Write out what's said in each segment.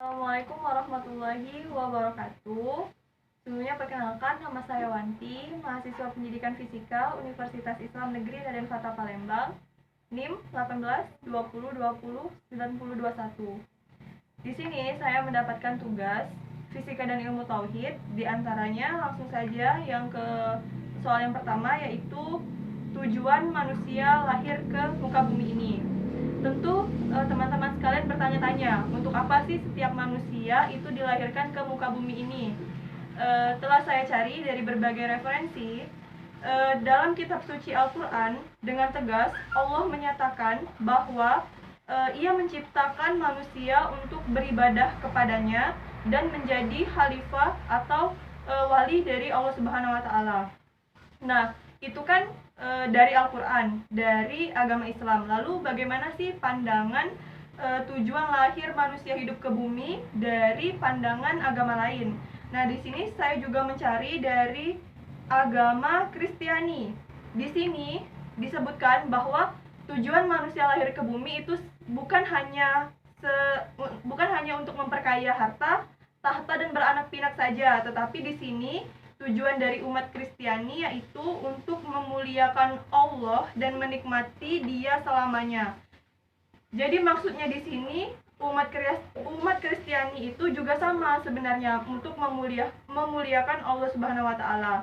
Assalamualaikum warahmatullahi wabarakatuh. Sebelumnya perkenalkan, nama saya Wanti, mahasiswa Pendidikan Fisika Universitas Islam Negeri Raden Fatah Palembang, NIM 18 20 20 90 21. Di sini saya mendapatkan tugas fisika dan ilmu tauhid, di antaranya langsung saja yang ke soal yang pertama, yaitu tujuan manusia lahir ke muka bumi ini. Tentu teman-teman sekalian bertanya-tanya, untuk apa sih setiap manusia itu dilahirkan ke muka bumi ini? Telah saya cari dari berbagai referensi. Dalam kitab suci Al-Quran, dengan tegas Allah menyatakan bahwa Ia menciptakan manusia untuk beribadah kepadanya dan menjadi khalifah atau wali dari Allah Subhanahu wa Ta'ala. Nah, itu kan dari Al-Quran, dari agama Islam. Lalu bagaimana sih pandangan tujuan lahir manusia hidup ke bumi dari pandangan agama lain? Nah, di sini saya juga mencari dari agama Kristiani. Di sini disebutkan bahwa tujuan manusia lahir ke bumi itu bukan hanya untuk memperkaya harta, tahta dan beranak pinak saja, tetapi di sini tujuan dari umat Kristiani yaitu untuk memuliakan Allah dan menikmati Dia selamanya. Jadi maksudnya di sini umat Kristiani itu juga sama sebenarnya, untuk memuliakan Allah Subhanahu wa Ta'ala.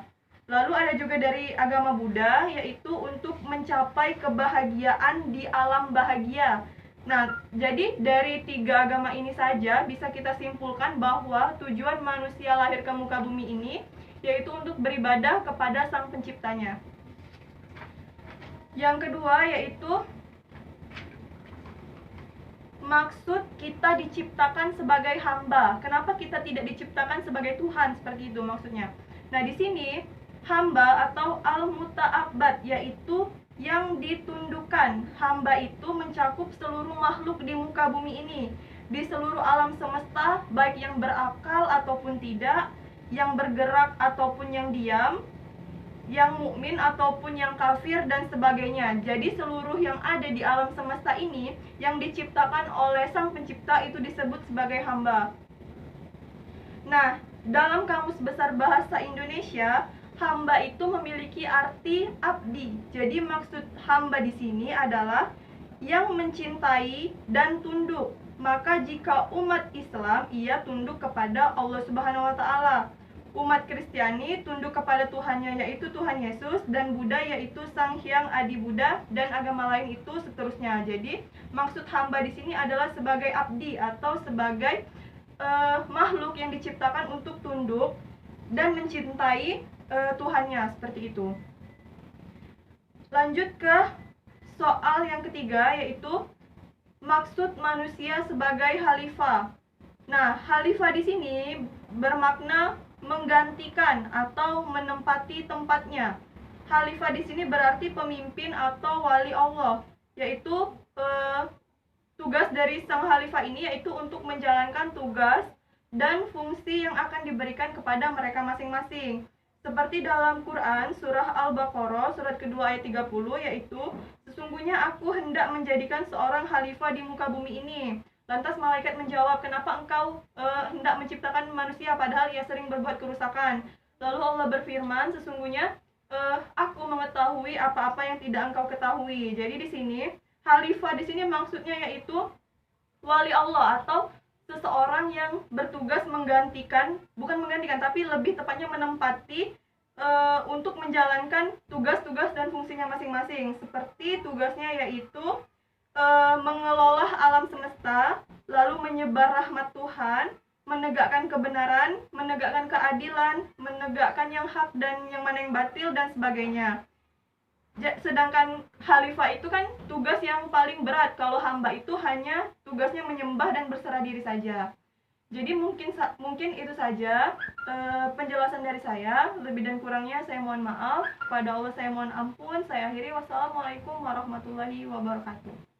Lalu ada juga dari agama Buddha, yaitu untuk mencapai kebahagiaan di alam bahagia. Nah, jadi dari tiga agama ini saja bisa kita simpulkan bahwa tujuan manusia lahir ke muka bumi ini yaitu untuk beribadah kepada Sang Penciptanya. Yang kedua yaitu maksud kita diciptakan sebagai hamba. Kenapa kita tidak diciptakan sebagai Tuhan, seperti itu maksudnya. Nah, di sini hamba atau al-muta'abbad yaitu yang ditundukkan. Hamba itu mencakup seluruh makhluk di muka bumi ini, di seluruh alam semesta, baik yang berakal ataupun tidak, yang bergerak ataupun yang diam, yang mukmin ataupun yang kafir dan sebagainya. Jadi seluruh yang ada di alam semesta ini yang diciptakan oleh Sang Pencipta itu disebut sebagai hamba. Nah, dalam Kamus Besar Bahasa Indonesia, hamba itu memiliki arti abdi. Jadi maksud hamba di sini adalah yang mencintai dan tunduk. Maka jika umat Islam, ia tunduk kepada Allah Subhanahu wa Ta'ala. Umat Kristiani tunduk kepada Tuhannya, yaitu Tuhan Yesus, dan Buddha yaitu Sang Hyang Adi Buddha, dan agama lain itu seterusnya. Jadi maksud hamba di sini adalah sebagai abdi atau sebagai makhluk yang diciptakan untuk tunduk dan mencintai Tuhannya, seperti itu. Lanjut ke soal yang ketiga, yaitu maksud manusia sebagai khalifah. Nah, khalifah di sini bermakna menggantikan atau menempati tempatnya. Khalifah di sini berarti pemimpin atau wali Allah, yaitu tugas dari sang khalifah ini yaitu untuk menjalankan tugas dan fungsi yang akan diberikan kepada mereka masing-masing. Seperti dalam Quran surah Al-Baqarah surat kedua ayat 30, yaitu sesungguhnya aku hendak menjadikan seorang khalifah di muka bumi ini. Lantas malaikat menjawab, kenapa engkau hendak menciptakan manusia padahal ia sering berbuat kerusakan? Lalu Allah berfirman, sesungguhnya aku mengetahui apa-apa yang tidak engkau ketahui. Jadi di sini khalifah di sini maksudnya yaitu wali Allah atau seseorang yang bertugas menggantikan, bukan menggantikan tapi lebih tepatnya menempati untuk menjalankan tugas-tugas dan fungsinya masing-masing. Seperti tugasnya yaitu mengelola alam semesta, lalu menyebar rahmat Tuhan, menegakkan kebenaran, menegakkan keadilan, menegakkan yang hak dan yang mana yang batil dan sebagainya. Sedangkan khalifah itu kan tugas yang paling berat, kalau hamba itu hanya tugasnya menyembah dan berserah diri saja. Jadi mungkin itu saja penjelasan dari saya. Lebih dan kurangnya saya mohon maaf. Kepada Allah saya mohon ampun. Saya akhiri. Wassalamualaikum warahmatullahi wabarakatuh.